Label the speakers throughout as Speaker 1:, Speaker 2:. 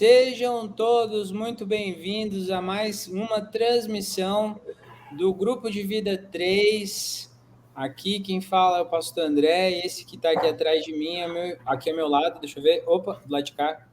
Speaker 1: Sejam todos muito bem-vindos a mais uma transmissão do Grupo de Vida 3. Aqui quem fala é o pastor André, e esse que está aqui atrás de mim, aqui ao meu lado, deixa eu ver, opa, do lado de cá,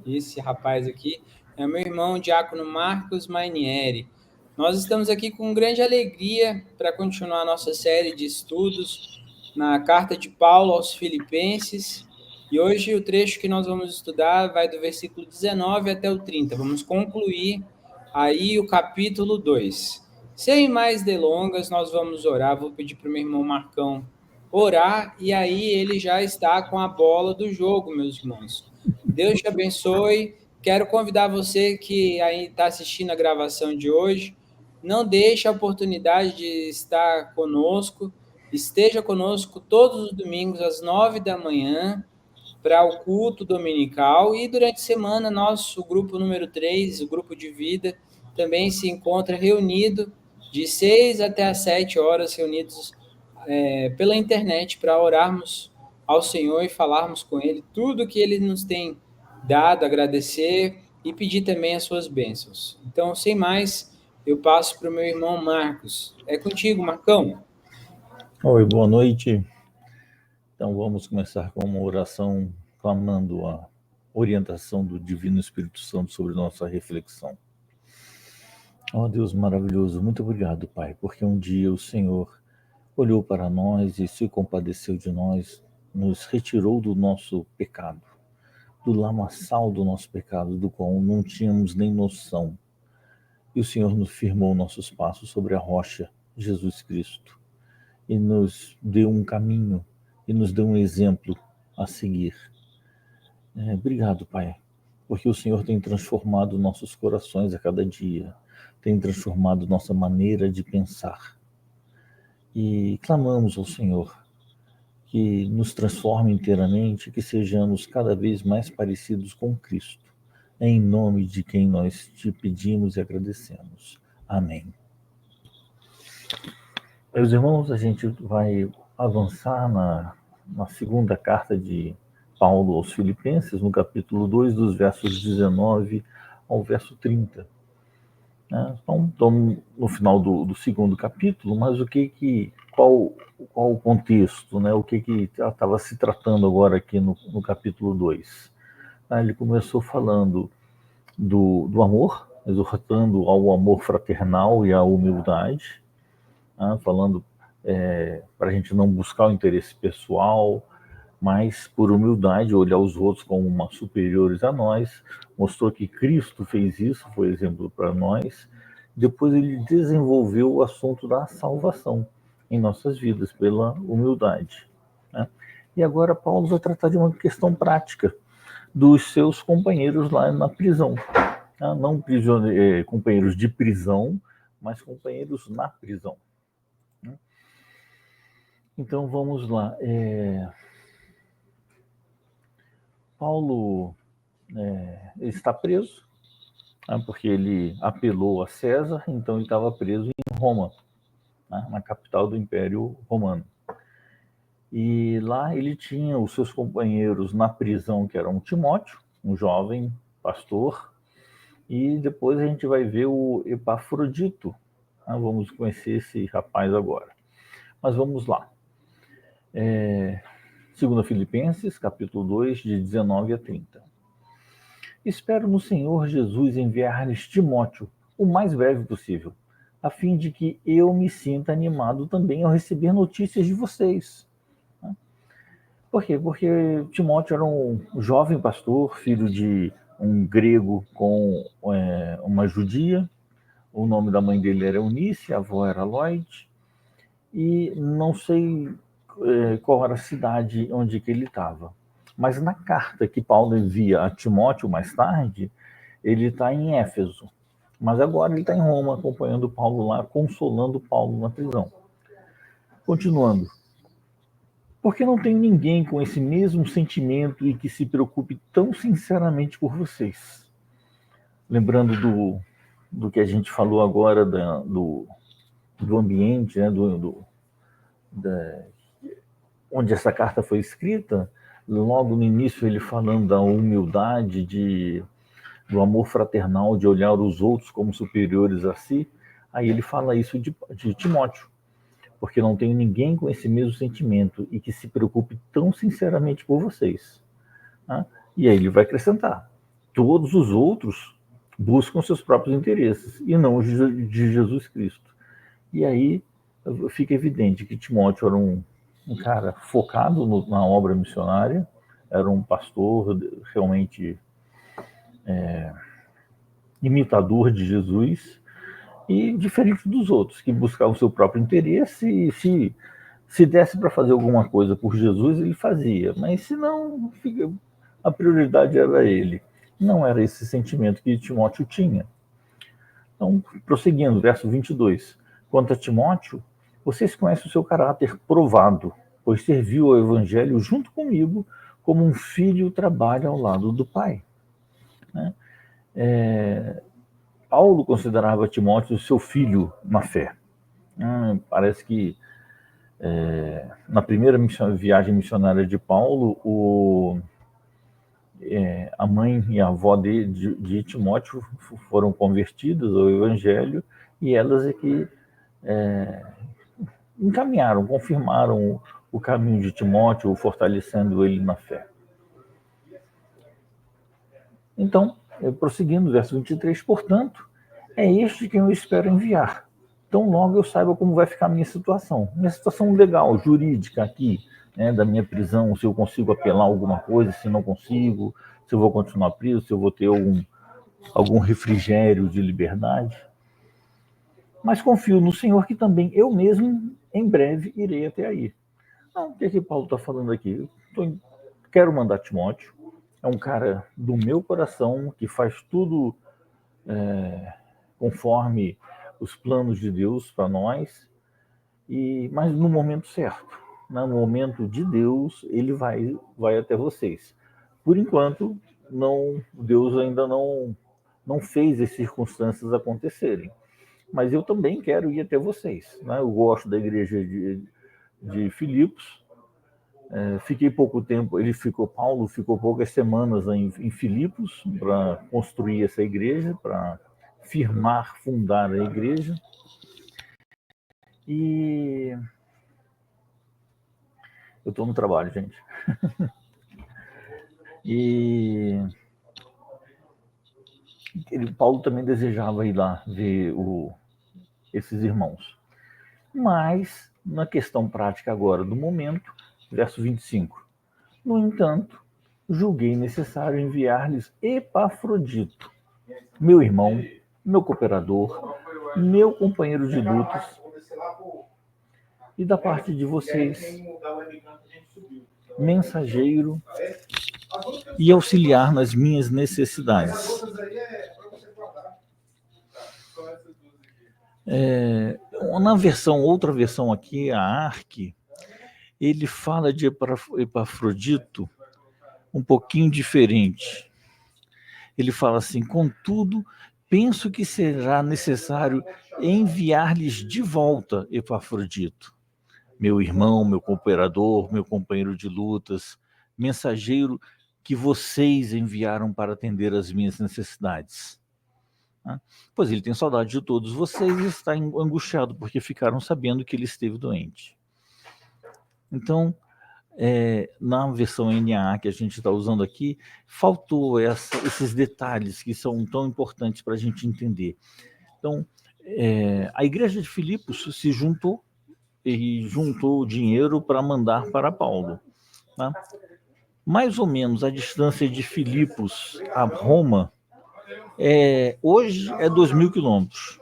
Speaker 1: esse rapaz aqui, é o meu irmão Diácono Marcos Mainieri. Nós estamos aqui com grande alegria para continuar a nossa série de estudos na carta de Paulo aos Filipenses. E hoje o trecho que nós vamos estudar vai do versículo 19 até o 30. Vamos concluir aí o capítulo 2. Sem mais delongas, nós vamos orar. Vou pedir para o meu irmão Marcão orar, e aí ele já está com a bola do jogo, meus irmãos. Deus te abençoe. Quero convidar você que aí está assistindo a gravação de hoje, não deixe a oportunidade de estar conosco. Esteja conosco todos os domingos às 9 da manhã para o culto dominical, e durante a semana nosso grupo número 3, o grupo de vida, também se encontra reunido de 6 até às 7 horas, reunidos pela internet para orarmos ao Senhor e falarmos com Ele tudo que Ele nos tem dado, agradecer e pedir também as suas bênçãos. Então, sem mais, eu passo para o meu irmão Marcos. É contigo, Marcão.
Speaker 2: Oi, boa noite. Então vamos começar com uma oração clamando a orientação do Divino Espírito Santo sobre nossa reflexão. Ó Deus maravilhoso, muito obrigado, Pai, porque um dia o Senhor olhou para nós e se compadeceu de nós, nos retirou do nosso pecado, do lamaçal do nosso pecado, do qual não tínhamos nem noção. E o Senhor nos firmou nossos passos sobre a rocha, Jesus Cristo, e nos deu um caminho, e nos deu um exemplo a seguir. Obrigado, Pai, porque o Senhor tem transformado nossos corações a cada dia, tem transformado nossa maneira de pensar. E clamamos ao Senhor que nos transforme inteiramente, que sejamos cada vez mais parecidos com Cristo, em nome de quem nós te pedimos e agradecemos. Amém. Meus irmãos, a gente vai avançar na segunda carta de Paulo aos Filipenses, no capítulo 2, dos versos 19 ao verso 30. Então, estamos no final do segundo capítulo, mas qual o contexto, né? O que estava se tratando agora aqui no capítulo 2? Ele começou falando do amor, exortando ao amor fraternal e à humildade, falando para a gente não buscar o interesse pessoal, mas por humildade olhar os outros como superiores a nós. Mostrou que Cristo fez isso, foi exemplo para nós. Depois ele desenvolveu o assunto da salvação em nossas vidas pela humildade. E agora Paulo vai tratar de uma questão prática dos seus companheiros lá na prisão. Não companheiros de prisão, mas companheiros na prisão. Então vamos lá. Paulo está preso, porque ele apelou a César, então ele estava preso em Roma, na capital do Império Romano. E lá ele tinha os seus companheiros na prisão, que eram Timóteo, um jovem pastor, e depois a gente vai ver o Epafrodito. Vamos conhecer esse rapaz agora. Mas vamos lá. 2 Filipenses, capítulo 2, de 19 a 30. Espero no Senhor Jesus enviar-lhes Timóteo o mais breve possível, a fim de que eu me sinta animado também ao receber notícias de vocês. Por quê? Porque Timóteo era um jovem pastor, filho de um grego com uma judia. O nome da mãe dele era Eunice, a avó era Lloyd, e não sei qual era a cidade onde que ele estava. Mas na carta que Paulo envia a Timóteo mais tarde, ele está em Éfeso. Mas agora ele está em Roma, acompanhando Paulo lá, consolando Paulo na prisão. Continuando. Porque não tem ninguém com esse mesmo sentimento e que se preocupe tão sinceramente por vocês. Lembrando do que a gente falou agora do ambiente, né, onde essa carta foi escrita, logo no início ele falando da humildade, de do amor fraternal, de olhar os outros como superiores a si, aí ele fala isso de Timóteo, porque não tenho ninguém com esse mesmo sentimento e que se preocupe tão sinceramente por vocês. Tá? E aí ele vai acrescentar, todos os outros buscam seus próprios interesses e não os de Jesus Cristo. E aí fica evidente que Timóteo era um cara focado na obra missionária, era um pastor realmente imitador de Jesus e diferente dos outros, que buscavam o seu próprio interesse e se desse para fazer alguma coisa por Jesus, ele fazia, mas se não, a prioridade era ele. Não era esse sentimento que Timóteo tinha. Então, prosseguindo, verso 22. Quanto a Timóteo, vocês conhecem o seu caráter provado, pois serviu ao evangelho junto comigo, como um filho trabalha ao lado do pai. Né? Paulo considerava Timóteo seu filho na fé. Parece que na primeira viagem missionária de Paulo, a mãe e a avó de Timóteo foram convertidas ao evangelho e elas é que encaminharam, confirmaram o caminho de Timóteo, fortalecendo ele na fé. Então, prosseguindo, verso 23, portanto, é este quem eu espero enviar. Então, logo eu saiba como vai ficar a minha situação legal, jurídica aqui, né, da minha prisão, se eu consigo apelar alguma coisa, se não consigo, se eu vou continuar preso, se eu vou ter algum refrigério de liberdade. Mas confio no Senhor que também eu mesmo, em breve, irei até aí. Então, o que é que Paulo está falando aqui? Quero mandar Timóteo, é um cara do meu coração, que faz tudo conforme os planos de Deus para nós, mas no momento certo, né? No momento de Deus, ele vai até vocês. Por enquanto, Deus ainda não fez as circunstâncias acontecerem. Mas eu também quero ir até vocês. Né? Eu gosto da igreja de Filipos. Fiquei pouco tempo, Paulo ficou poucas semanas em Filipos para construir essa igreja, para fundar a igreja. E eu estou no trabalho, gente. E Paulo também desejava ir lá ver esses irmãos. Mas, na questão prática agora do momento, verso 25. No entanto, julguei necessário enviar-lhes Epafrodito, meu irmão, meu cooperador, meu companheiro de lutas, e da parte de vocês, mensageiro e auxiliar nas minhas necessidades. Outra versão aqui, a Arque, ele fala de Epafrodito um pouquinho diferente. Ele fala assim, contudo, penso que será necessário enviar-lhes de volta Epafrodito, meu irmão, meu cooperador, meu companheiro de lutas, mensageiro que vocês enviaram para atender as minhas necessidades. Pois ele tem saudade de todos vocês e está angustiado porque ficaram sabendo que ele esteve doente. Então, na versão NAA que a gente está usando aqui, faltou esses detalhes que são tão importantes para a gente entender. Então, a igreja de Filipos se juntou e juntou dinheiro para mandar para Paulo. Tá? Mais ou menos a distância de Filipos a Roma hoje é 2.000 quilômetros.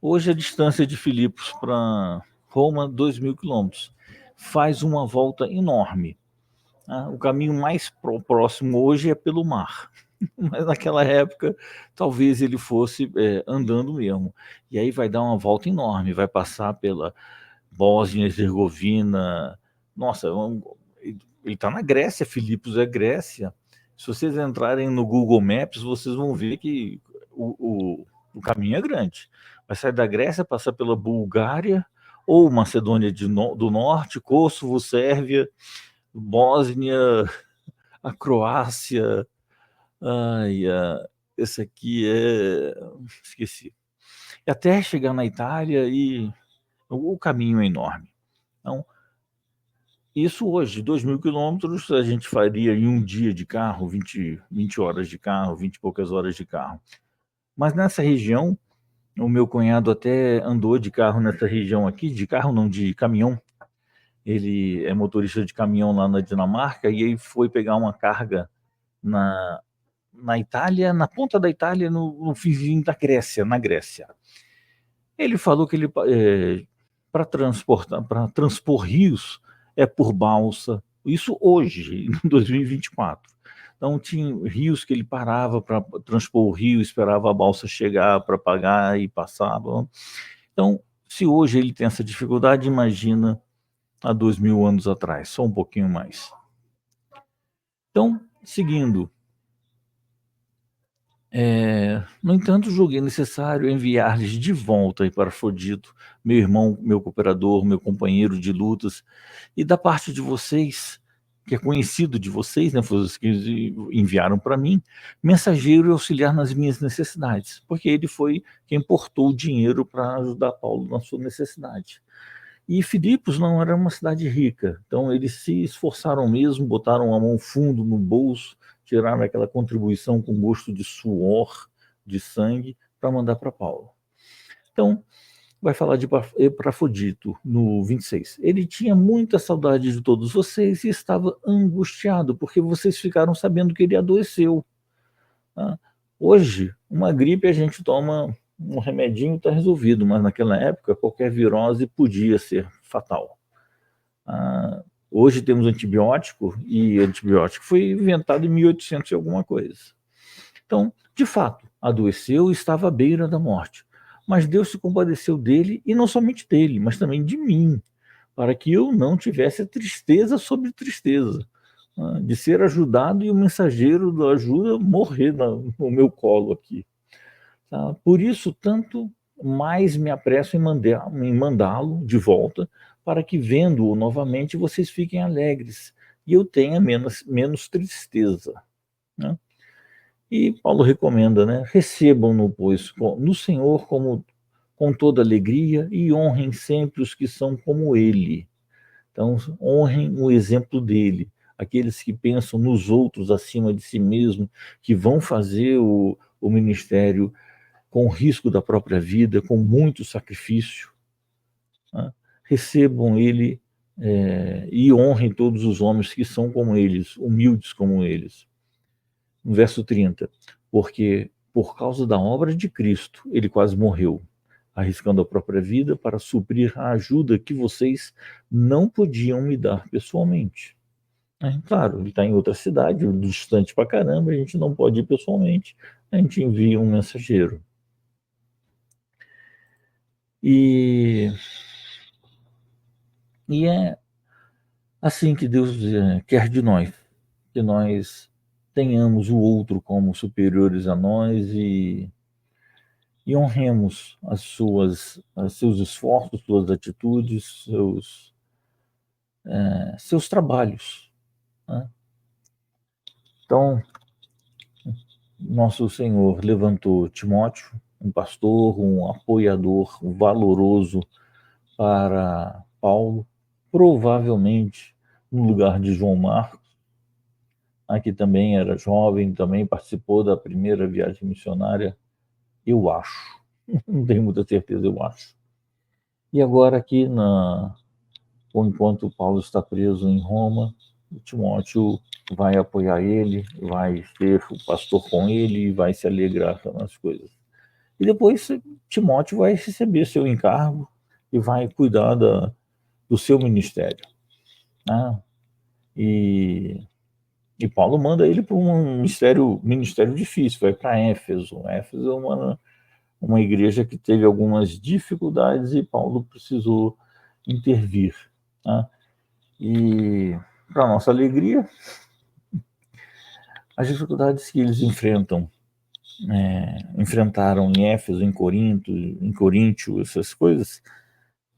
Speaker 2: Hoje a distância de Filipos para Roma, 2.000 quilômetros. Faz uma volta enorme. O caminho mais próximo hoje é pelo mar. Mas naquela época, talvez ele fosse andando mesmo. E aí vai dar uma volta enorme, vai passar pela Bósnia e Herzegovina. Nossa, ele está na Grécia, Filipos é Grécia. Se vocês entrarem no Google Maps, vocês vão ver que o caminho é grande. Vai sair da Grécia, passar pela Bulgária, ou Macedônia do Norte, Kosovo, Sérvia, Bósnia, a Croácia, Esse aqui esqueci. Até chegar na Itália e o caminho é enorme. Então, isso hoje, 2.000 quilômetros, a gente faria em um dia de carro, 20 horas de carro, 20 e poucas horas de carro. Mas nessa região, o meu cunhado até andou de carro nessa região aqui, de carro não, de caminhão. Ele é motorista de caminhão lá na Dinamarca e aí foi pegar uma carga na Itália, na ponta da Itália, no finzinho da Grécia, na Grécia. Ele falou que ele para transpor rios é por balsa. Isso hoje, em 2024. Então tinha rios que ele parava para transpor o rio, esperava a balsa chegar para pagar e passava. Então, se hoje ele tem essa dificuldade, imagina há 2.000 anos atrás, só um pouquinho mais. Então, seguindo. No entanto, julguei necessário enviar-lhes de volta para Afrodito, meu irmão, meu cooperador, meu companheiro de lutas, e da parte de vocês, que é conhecido de vocês, né, foi os que enviaram para mim, mensageiro e auxiliar nas minhas necessidades, porque ele foi quem portou o dinheiro para ajudar Paulo na sua necessidade. E Filipos não era uma cidade rica, então eles se esforçaram mesmo, botaram a mão fundo no bolso, tiraram aquela contribuição com gosto de suor, de sangue, para mandar para Paulo. Então, vai falar de Epafrodito no 26. Ele tinha muita saudade de todos vocês e estava angustiado, porque vocês ficaram sabendo que ele adoeceu. Tá? Hoje, uma gripe a gente toma um remedinho, está resolvido, mas naquela época qualquer virose podia ser fatal. Hoje temos antibiótico, e antibiótico foi inventado em 1800 e alguma coisa. Então, de fato, adoeceu e estava à beira da morte. Mas Deus se compadeceu dele, e não somente dele, mas também de mim, para que eu não tivesse tristeza sobre tristeza, de ser ajudado e o mensageiro da ajuda morrer no meu colo aqui. Tá? Por isso, tanto mais me apresso em mandá-lo de volta, para que, vendo-o novamente, vocês fiquem alegres e eu tenha menos tristeza. Né? E Paulo recomenda, né? Recebam-no, pois, no Senhor com toda alegria e honrem sempre os que são como ele. Então, honrem o exemplo dele. Aqueles que pensam nos outros acima de si mesmo, que vão fazer o ministério com risco da própria vida, com muito sacrifício. Né? Recebam ele e honrem todos os homens que são como eles, humildes como eles. No verso 30, porque por causa da obra de Cristo, ele quase morreu, arriscando a própria vida para suprir a ajuda que vocês não podiam me dar pessoalmente. Claro, ele está em outra cidade, distante pra caramba, a gente não pode ir pessoalmente, a gente envia um mensageiro. E é assim que Deus quer de nós, que nós tenhamos o outro como superiores a nós e honremos seus esforços, suas atitudes, seus trabalhos. Né? Então, nosso Senhor levantou Timóteo, um pastor, um apoiador valoroso para Paulo, provavelmente no lugar de João Marcos, que também era jovem, também participou da primeira viagem missionária, eu acho. Não tenho muita certeza, eu acho. E agora aqui, enquanto Paulo está preso em Roma, Timóteo vai apoiar ele, vai ser o pastor com ele e vai se alegrar com as coisas. E depois Timóteo vai receber seu encargo e vai cuidar do seu ministério. Né? E Paulo manda ele para um ministério difícil, vai para Éfeso. Éfeso é uma igreja que teve algumas dificuldades e Paulo precisou intervir. Né? E, para nossa alegria, as dificuldades que eles enfrentaram em Éfeso, em Coríntio, essas coisas,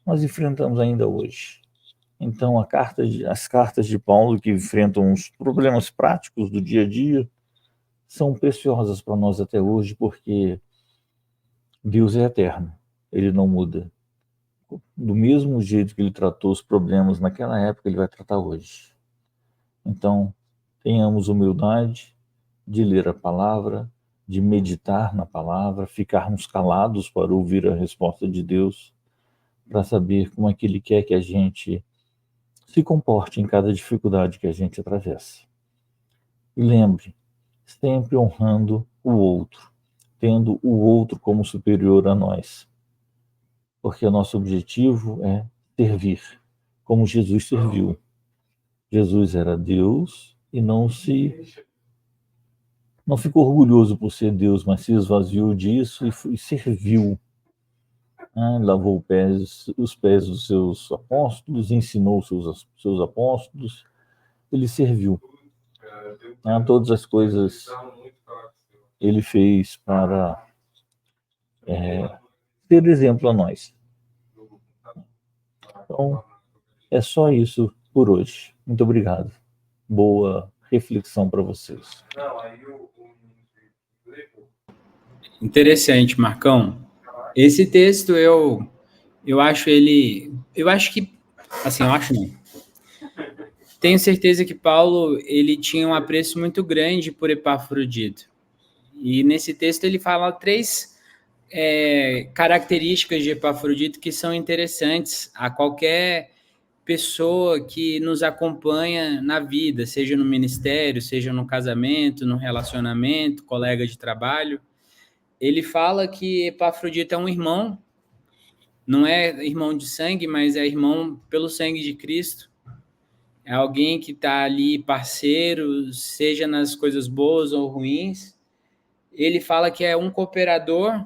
Speaker 2: nós enfrentamos ainda hoje. Então, as cartas de Paulo, que enfrentam os problemas práticos do dia a dia, são preciosas para nós até hoje, porque Deus é eterno, ele não muda. Do mesmo jeito que ele tratou os problemas naquela época, ele vai tratar hoje. Então, tenhamos humildade de ler a palavra, de meditar na palavra, ficarmos calados para ouvir a resposta de Deus, para saber como é que ele quer que a gente se comporte em cada dificuldade que a gente atravessa. E lembre, sempre honrando o outro, tendo o outro como superior a nós. Porque o nosso objetivo é servir, como Jesus serviu. Jesus era Deus e não ficou orgulhoso por ser Deus, mas se esvaziou disso e serviu. Lavou os pés dos seus apóstolos, ensinou os seus apóstolos, ele serviu. Todas as coisas ele fez para ser exemplo a nós. Então, é só isso por hoje. Muito obrigado. Boa reflexão para vocês.
Speaker 1: Interessante, Marcão. Esse texto eu acho que, assim, eu acho não. Tenho certeza que Paulo, ele tinha um apreço muito grande por Epafrodito. E nesse texto ele fala 3 características de Epafrodito que são interessantes a qualquer pessoa que nos acompanha na vida, seja no ministério, seja no casamento, no relacionamento, colega de trabalho. Ele fala que Epafrodito é um irmão, não é irmão de sangue, mas é irmão pelo sangue de Cristo. É alguém que está ali parceiro, seja nas coisas boas ou ruins. Ele fala que é um cooperador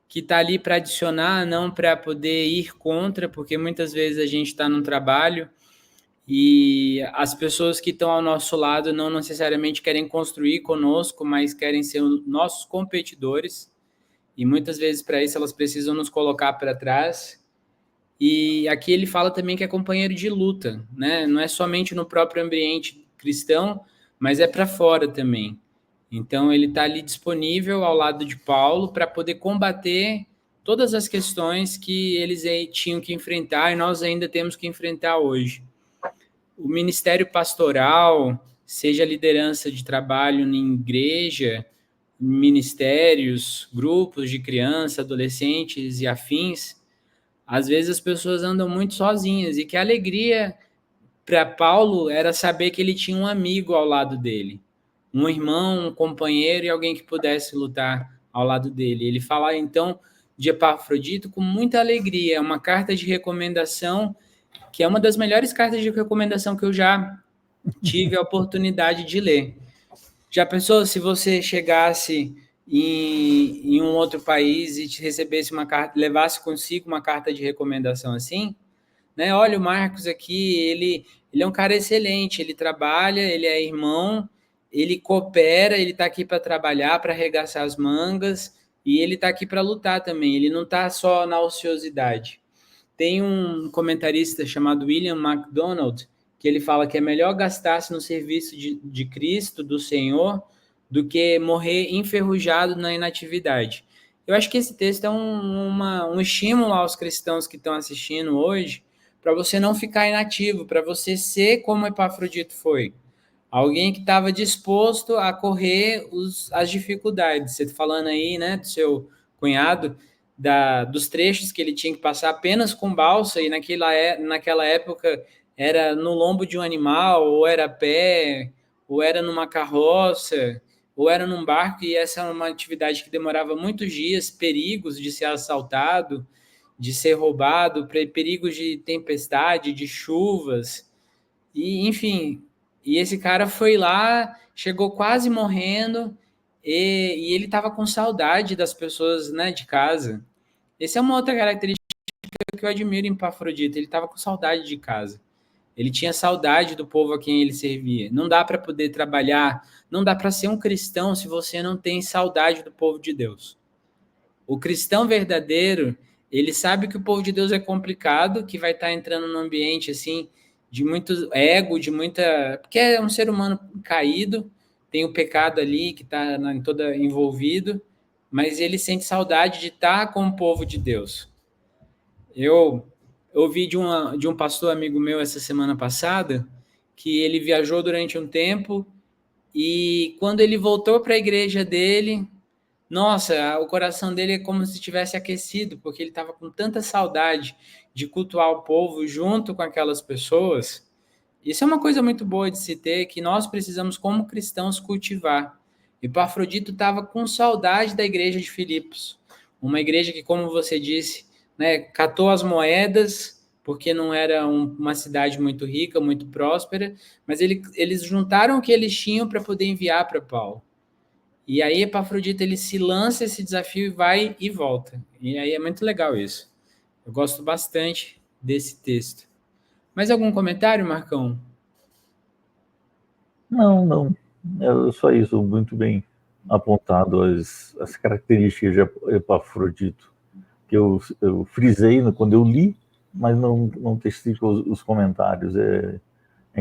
Speaker 1: que está ali para adicionar, não para poder ir contra, porque muitas vezes a gente está num trabalho e as pessoas que estão ao nosso lado não necessariamente querem construir conosco, mas querem ser nossos competidores. E muitas vezes para isso elas precisam nos colocar para trás. E aqui ele fala também que é companheiro de luta, né? Não é somente no próprio ambiente cristão, mas é para fora também. Então ele está ali disponível ao lado de Paulo para poder combater todas as questões que eles tinham que enfrentar e nós ainda temos que enfrentar hoje. O ministério pastoral, seja liderança de trabalho em igreja, ministérios, grupos de crianças, adolescentes e afins, às vezes as pessoas andam muito sozinhas e que a alegria para Paulo era saber que ele tinha um amigo ao lado dele, um irmão, um companheiro e alguém que pudesse lutar ao lado dele. Ele fala então de Epafrodito com muita alegria, é uma carta de recomendação que é uma das melhores cartas de recomendação que eu já tive a oportunidade de ler. Já pensou se você chegasse em um outro país e te recebesse uma carta, levasse consigo uma carta de recomendação assim? Né? Olha, o Marcos aqui, ele é um cara excelente, ele trabalha, ele é irmão, ele coopera, ele está aqui para trabalhar, para arregaçar as mangas, e ele está aqui para lutar também, ele não está só na ociosidade. Tem um comentarista chamado William MacDonald, que ele fala que é melhor gastar-se no serviço de Cristo, do Senhor, do que morrer enferrujado na inatividade. Eu acho que esse texto é um estímulo aos cristãos que estão assistindo hoje, para você não ficar inativo, para você ser como Epafrodito foi. Alguém que estava disposto a correr as dificuldades. Você está falando aí, né, do seu cunhado, dos trechos que ele tinha que passar apenas com balsa, e naquela época era no lombo de um animal, ou era a pé, ou era numa carroça, ou era num barco, e essa era uma atividade que demorava muitos dias, perigos de ser assaltado, de ser roubado, perigos de tempestade, de chuvas, e enfim, e esse cara foi lá, chegou quase morrendo, e ele estava com saudade das pessoas, né, de casa. Essa é uma outra característica que eu admiro em Epafrodito, ele estava com saudade de casa. Ele tinha saudade do povo a quem ele servia. Não dá para poder trabalhar, não dá para ser um cristão se você não tem saudade do povo de Deus. O cristão verdadeiro, ele sabe que o povo de Deus é complicado, que vai estar entrando num ambiente assim de muito ego, de muita, porque é um ser humano caído, tem o pecado ali que está toda envolvido, mas ele sente saudade de estar com o povo de Deus. Eu ouvi de um pastor amigo meu essa semana passada que ele viajou durante um tempo e quando ele voltou para a igreja dele, nossa, o coração dele é como se tivesse aquecido, porque ele estava com tanta saudade de cultuar o povo junto com aquelas pessoas. Isso é uma coisa muito boa de se ter, que nós precisamos, como cristãos, cultivar. Epafrodito estava com saudade da igreja de Filipos, uma igreja que, como você disse, né, catou as moedas, porque não era uma cidade muito rica, muito próspera, mas eles juntaram o que eles tinham para poder enviar para Paulo. E aí Epafrodito ele se lança esse desafio e vai e volta. E aí é muito legal isso. Eu gosto bastante desse texto. Mais algum comentário, Marcão?
Speaker 2: Não, não. É só isso, muito bem apontado as características de Epafrodito, que eu frisei quando eu li, mas não testifico os comentários. É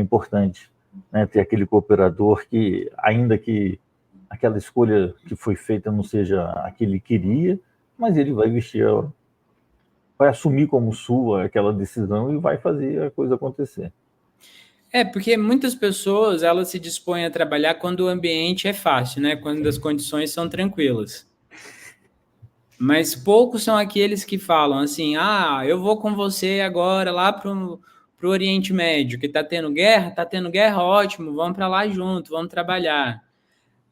Speaker 2: importante, né, ter aquele cooperador que, ainda que aquela escolha que foi feita não seja a que ele queria, mas ele vai vai assumir como sua aquela decisão e vai fazer a coisa acontecer.
Speaker 1: Porque muitas pessoas elas se dispõem a trabalhar quando o ambiente é fácil, né? Quando as condições são tranquilas. Mas poucos são aqueles que falam assim: ah, eu vou com você agora lá para o Oriente Médio, que está tendo guerra, ótimo, vamos para lá junto, vamos trabalhar.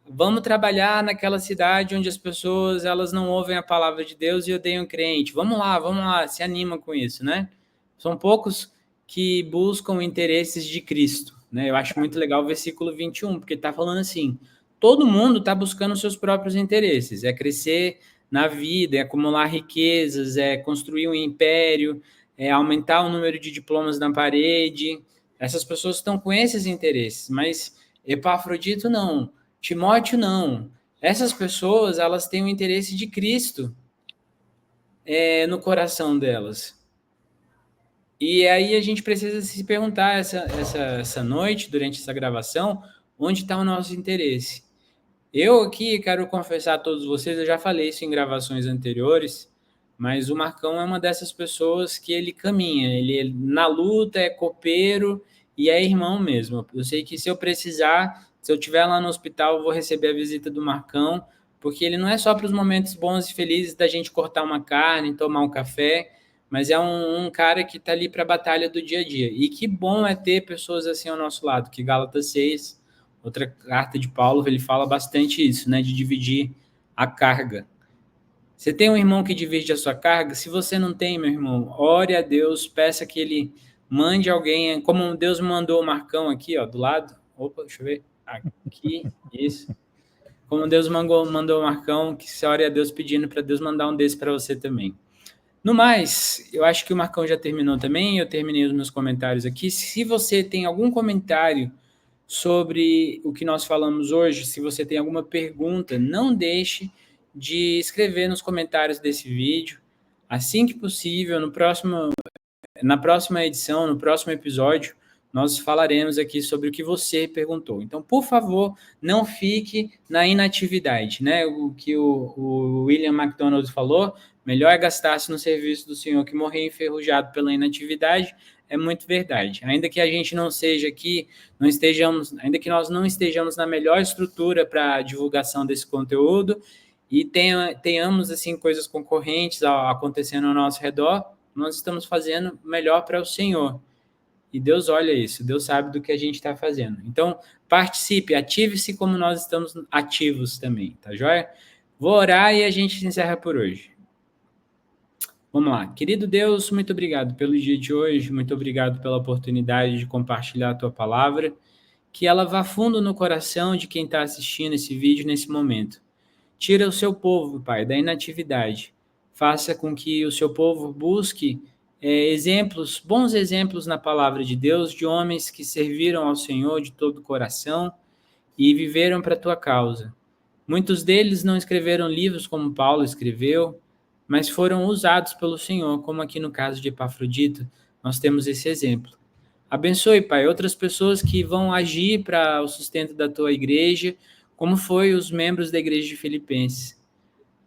Speaker 1: Vamos trabalhar naquela cidade onde as pessoas elas não ouvem a palavra de Deus e odeiam crente. Vamos lá, se anima com isso, né? São poucos que buscam interesses de Cristo, né? Eu acho muito legal o versículo 21, porque está falando assim: todo mundo está buscando seus próprios interesses, é crescer na vida, é acumular riquezas, é construir um império, é aumentar o número de diplomas na parede. Essas pessoas estão com esses interesses, mas Epafrodito não. Timóteo não. Essas pessoas, elas têm o interesse de Cristo no coração delas. E aí a gente precisa se perguntar essa noite, durante essa gravação, onde está o nosso interesse. Eu aqui quero confessar a todos vocês, eu já falei isso em gravações anteriores, mas o Marcão é uma dessas pessoas que ele caminha, ele na luta é copeiro e é irmão mesmo. Eu sei que se eu precisar, se eu estiver lá no hospital, eu vou receber a visita do Marcão, porque ele não é só para os momentos bons e felizes da gente cortar uma carne, tomar um café, mas é um cara que está ali para a batalha do dia a dia. E que bom é ter pessoas assim ao nosso lado, que Gálatas 6, outra carta de Paulo, ele fala bastante isso, né, de dividir a carga. Você tem um irmão que divide a sua carga? Se você não tem, meu irmão, ore a Deus, peça que ele mande alguém, como Deus mandou o Marcão aqui, ó, do lado. Opa, deixa eu ver. Aqui, isso. Como Deus mandou o Marcão, que você ore a Deus pedindo para Deus mandar um desse para você também. No mais, eu acho que o Marcão já terminou também, eu terminei os meus comentários aqui. Se você tem algum comentário sobre o que nós falamos hoje, se você tem alguma pergunta, não deixe de escrever nos comentários desse vídeo. Assim que possível, na próxima edição, no próximo episódio, nós falaremos aqui sobre o que você perguntou. Então, por favor, não fique na inatividade, né? O que o William MacDonald falou, melhor é gastar-se no serviço do Senhor que morrer enferrujado pela inatividade, é muito verdade. Ainda que a gente não seja aqui, ainda que nós não estejamos na melhor estrutura para a divulgação desse conteúdo e tenhamos assim coisas concorrentes acontecendo ao nosso redor, nós estamos fazendo melhor para o Senhor. E Deus olha isso, Deus sabe do que a gente está fazendo. Então, participe, ative-se como nós estamos ativos também, tá joia? Vou orar e a gente encerra por hoje. Vamos lá. Querido Deus, muito obrigado pelo dia de hoje, muito obrigado pela oportunidade de compartilhar a tua palavra, que ela vá fundo no coração de quem está assistindo esse vídeo nesse momento. Tira o seu povo, Pai, da inatividade. Faça com que o seu povo busque exemplos, bons exemplos na palavra de Deus, de homens que serviram ao Senhor de todo o coração e viveram para a tua causa. Muitos deles não escreveram livros como Paulo escreveu, mas foram usados pelo Senhor, como aqui no caso de Epafrodito, nós temos esse exemplo. Abençoe, Pai, outras pessoas que vão agir para o sustento da tua igreja, como foi os membros da igreja de Filipenses.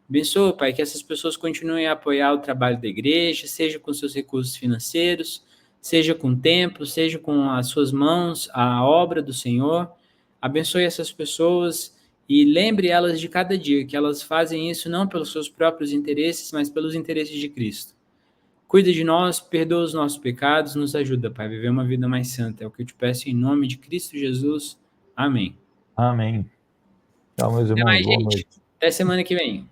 Speaker 1: Abençoa, Pai, que essas pessoas continuem a apoiar o trabalho da igreja, seja com seus recursos financeiros, seja com tempo, seja com as suas mãos, a obra do Senhor. Abençoe essas pessoas e lembre elas de cada dia que elas fazem isso não pelos seus próprios interesses, mas pelos interesses de Cristo. Cuida de nós, perdoa os nossos pecados, nos ajuda, Pai, a viver uma vida mais santa. É o que eu te peço em nome de Cristo Jesus. Amém.
Speaker 2: Amém. Tchau, meus
Speaker 1: Até
Speaker 2: irmãos.
Speaker 1: mais,
Speaker 2: Boa
Speaker 1: gente.
Speaker 2: noite.
Speaker 1: Até semana que vem.